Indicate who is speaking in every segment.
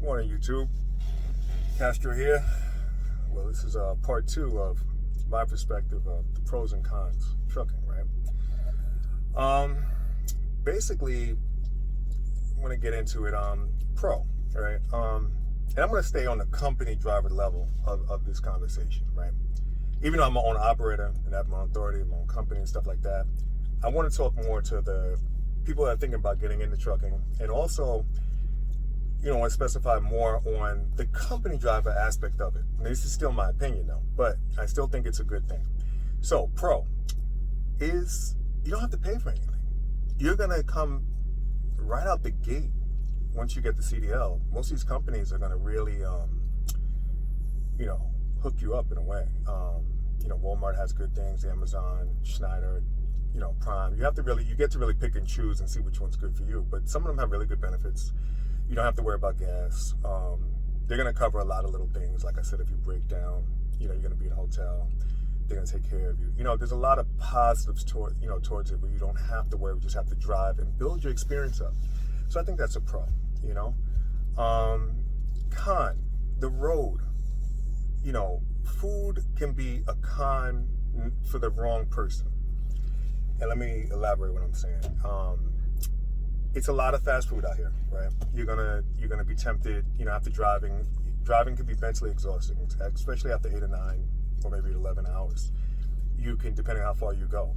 Speaker 1: Morning, YouTube. Castro here. Well, this is part two of my perspective of the pros and cons of trucking, right? Basically, I want to get into it. Pro, right? And I'm going to stay on the company driver level of this conversation, right? Even though I'm my own operator and I have my own authority, my own company and stuff like that, I want to talk more to the people that are thinking about getting into trucking, and also, want to specify more on the company driver aspect of it. And this is still my opinion though, but I still think it's a good thing. So pro is you don't have to pay for anything. You're going to come right out the gate once you get the CDL. Most of these companies are going to really, hook you up in a way. Walmart has good things, Amazon, Schneider, Prime. You get to really pick and choose and see which one's good for you. But some of them have really good benefits. You don't have to worry about gas. They're going to cover a lot of little things. Like I said, if you break down, you're going to be in a hotel. They're going to take care of you. There's a lot of positives towards it, where you don't have to worry. You just have to drive and build your experience up. So I think that's a pro. Con, the road. Food can be a con for the wrong person. And let me elaborate what I'm saying. It's a lot of fast food out here, right? You're gonna be tempted, after driving. Driving can be mentally exhausting, especially after 8 or 9 or maybe 11 hours. You can, depending on how far you go,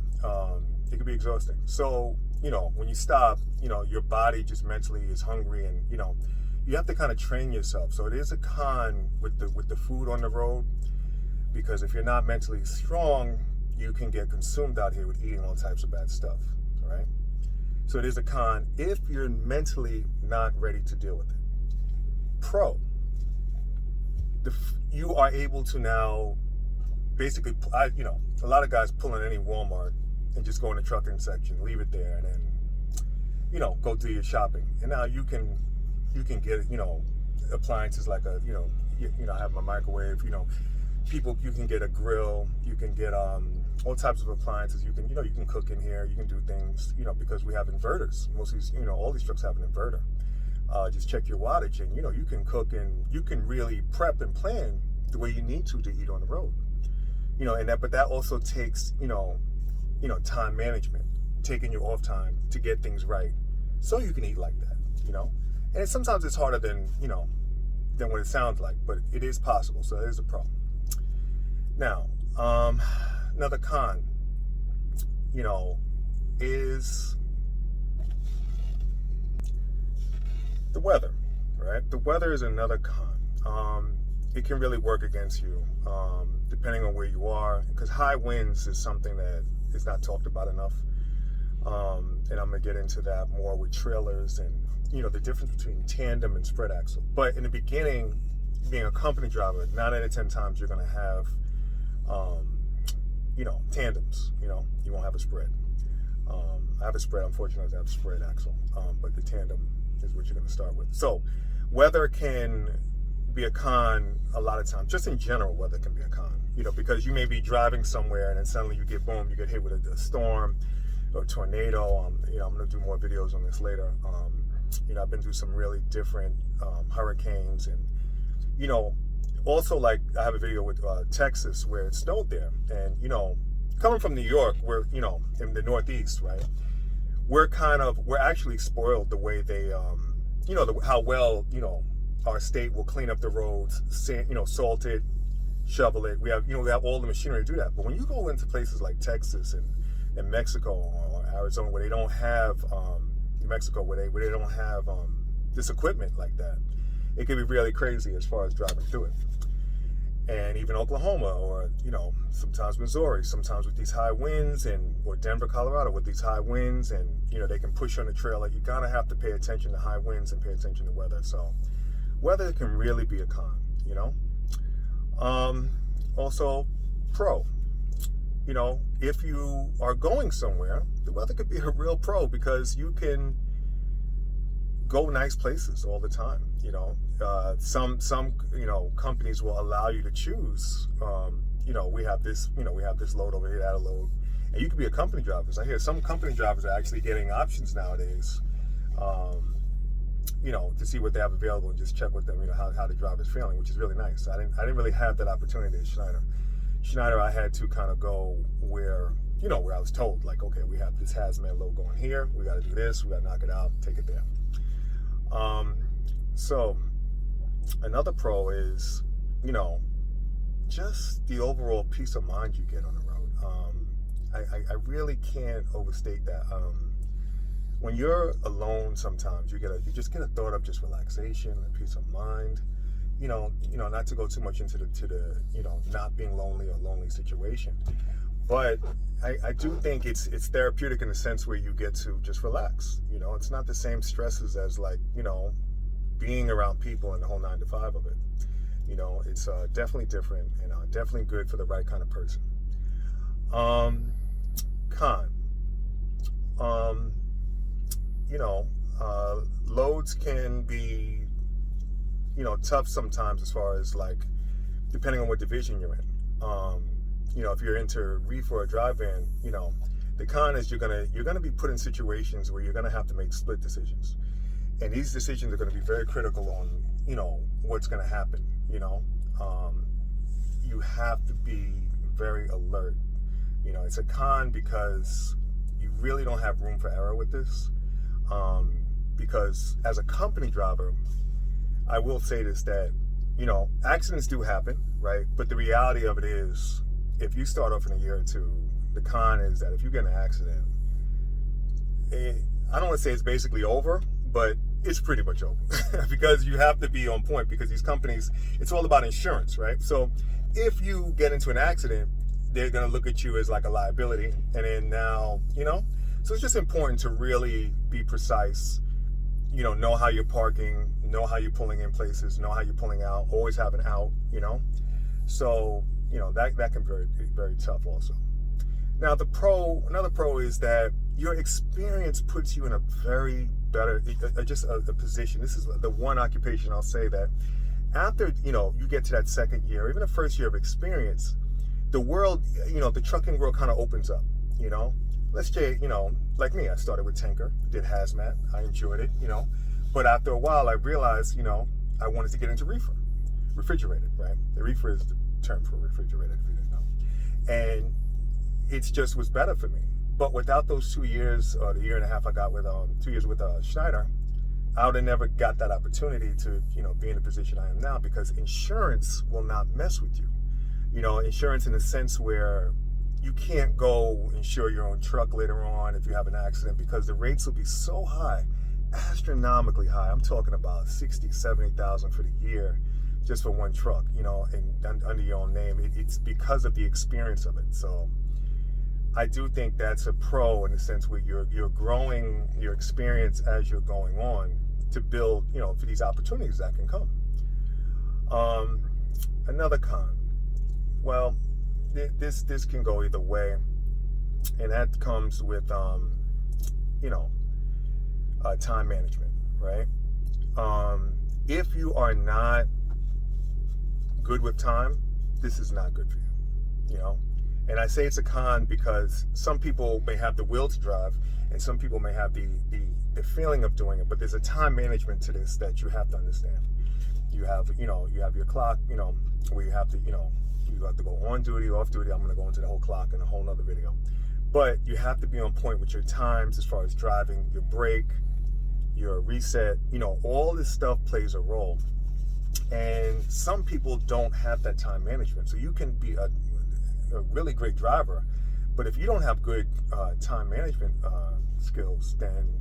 Speaker 1: it can be exhausting. So, when you stop, your body just mentally is hungry, and you have to kind of train yourself. So it is a con with the food on the road, because if you're not mentally strong, you can get consumed out here with eating all types of bad stuff, right? So it is a con if you're mentally not ready to deal with it. Pro, you are able to now basically, a lot of guys pull in any Walmart and just go in the trucking section, leave it there, and then, go do your shopping. And now you can get, appliances like I have my microwave, you can get a grill, you can get all types of appliances. You can cook in here, you can do things, because we have inverters. Most of these, all these trucks have an inverter. Just check your wattage, and you can cook, and you can really prep and plan the way you need to eat on the road. But that also takes time management, taking your off time to get things right, so you can eat like that. And sometimes it's harder than what it sounds like, but it is possible. So that is a problem. Now, another con, is the weather, right? The weather is another con. It can really work against you, depending on where you are, because high winds is something that is not talked about enough. And I'm going to get into that more with trailers and, the difference between tandem and spread axle. But in the beginning, being a company driver, 9 out of 10 times you're going to have, tandems. You won't have a spread. I have a spread. Unfortunately, I have a spread axle. But the tandem is what you're going to start with. So weather can be a con a lot of times. Just in general, weather can be a con. Because you may be driving somewhere and then suddenly you get hit with a storm or a tornado. I'm going to do more videos on this later. I've been through some really different hurricanes, and also, like, I have a video with Texas where it snowed there, and coming from New York, we're in the Northeast, right? We're actually spoiled the way they how well our state will clean up the roads, salt it, shovel it. We have all the machinery to do that. But when you go into places like Texas and Mexico or Arizona, where they don't have Mexico, where they don't have this equipment like that, it can be really crazy as far as driving through it. And even Oklahoma, or sometimes Missouri, sometimes with these high winds, or Denver, Colorado with these high winds, and they can push on the trailer. You gotta have to pay attention to high winds and pay attention to weather. So weather can really be a con. Also, pro. If you are going somewhere, the weather could be a real pro, because you can go nice places all the time. Some companies will allow you to choose. We have this load over here, that load, and you can be a company driver. I hear some company drivers are actually getting options nowadays to see what they have available and just check with them, how the driver's feeling, which is really nice. I didn't really have that opportunity at Schneider. Schneider, I had to kind of go where I was told, like, okay, we have this hazmat load going here. We got to do this. We got to knock it out, take it there. So another pro is, just the overall peace of mind you get on the road. I really can't overstate that. When you're alone, sometimes you just get a thought of just relaxation and peace of mind. Not to go too much into the not being lonely or lonely situation, but I do think it's therapeutic in the sense where you get to just relax. It's not the same stresses as like being around people and the whole 9 to 5 of it. It's definitely different and definitely good for the right kind of person. Con. Loads can be, tough sometimes as far as like, depending on what division you're in. If you're into reefer or dry van, the con is you're gonna be put in situations where you're gonna have to make split decisions, and these decisions are gonna be very critical on, what's gonna happen. You have to be very alert. It's a con because you really don't have room for error with this. Because as a company driver, I will say this, that, accidents do happen, right? But the reality of it is, if you start off in a year or two, the con is that if you get in an accident, I don't want to say it's basically over, but it's pretty much over because you have to be on point, because these companies, it's all about insurance, right? So if you get into an accident, they're going to look at you as like a liability. And then now, so it's just important to really be precise, know how you're parking, know how you're pulling in places, know how you're pulling out, always have an out, So, that can be very, very tough also. Now, another pro is that your experience puts you in a very better, a position. This is the one occupation I'll say that after, you get to that second year, even the first year of experience, the world, the trucking world kind of opens up, Let's say, like me, I started with tanker, did hazmat, I enjoyed it, but after a while I realized, I wanted to get into reefer, refrigerated, right? The reefer is the term for refrigerated, if you didn't know. And it just was better for me. But without those 2 years, or the year and a half I got with, 2 years with Schneider, I would have never got that opportunity to, be in the position I am now, because insurance will not mess with you. Insurance in the sense where you can't go insure your own truck later on if you have an accident, because the rates will be so high, astronomically high. I'm talking about 60, 70,000 for the year just for one truck, and under your own name. It's because of the experience of it. So I do think that's a pro in the sense where you're growing your experience as you're going on to build, for these opportunities that can come. Another con. Well, this can go either way, and that comes with time management, right? If you are not good with time, this is not good for you, And I say it's a con because some people may have the will to drive, and some people may have the feeling of doing it, but there's a time management to this that you have to understand. You have your clock, where you have to, you have to go on duty, off duty. I'm going to go into the whole clock in a whole nother video. But you have to be on point with your times as far as driving, your break, your reset, all this stuff plays a role. And some people don't have that time management. So you can be a really great driver, but if you don't have good time management skills, then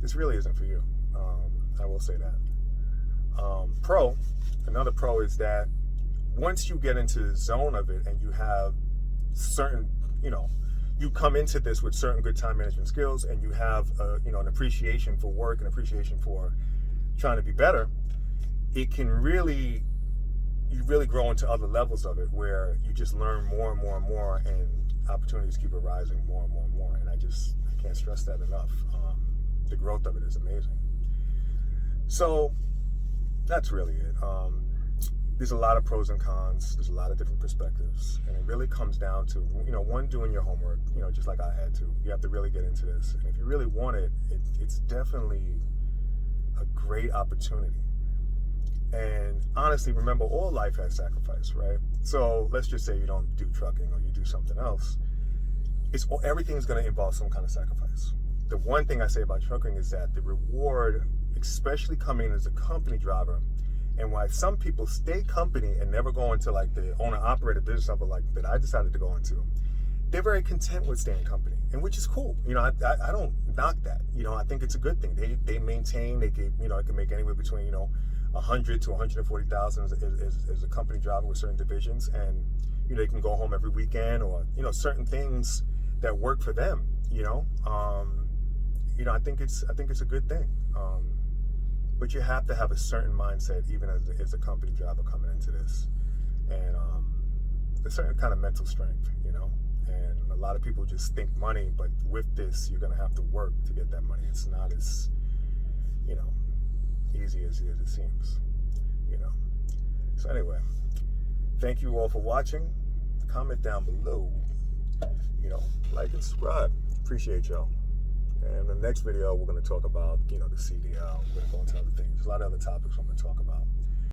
Speaker 1: this really isn't for you. I will say that. Another pro is that once you get into the zone of it and you have certain, you come into this with certain good time management skills, and you have, an appreciation for work and appreciation for trying to be better, it can you really grow into other levels of it where you just learn more and more and more, and opportunities keep arising more and more and more. And I can't stress that enough. The growth of it is amazing. So that's really it. There's a lot of pros and cons. There's a lot of different perspectives, and it really comes down to, one, doing your homework, just like I had to. You have to really get into this, and if you really want it, it's definitely a great opportunity. And honestly, remember, all life has sacrifice, right? So let's just say you don't do trucking or you do something else. Everything's going to involve some kind of sacrifice. The one thing I say about trucking is that the reward, especially coming in as a company driver, and why some people stay company and never go into like the owner-operator business level like that I decided to go into, they're very content with staying company, and which is cool. You know, I don't knock that. You know, I think it's a good thing. They maintain. They can, you know, it can make anywhere between, you know, 100 to 140,000 as a company driver with certain divisions, and you know, they can go home every weekend, or you know, certain things that work for them. You know, I think it's a good thing. But you have to have a certain mindset, even as a company driver coming into this, and a certain kind of mental strength, you know. And a lot of people just think money, but with this, you're gonna have to work to get that money. It's not as, you know, easy as it seems, you know. So anyway, thank you all for watching. Comment down below, you know, like and subscribe. Appreciate y'all. And in the next video, we're going to talk about, you know, the CDL. We're going to go into other things. There's a lot of other topics I'm going to talk about.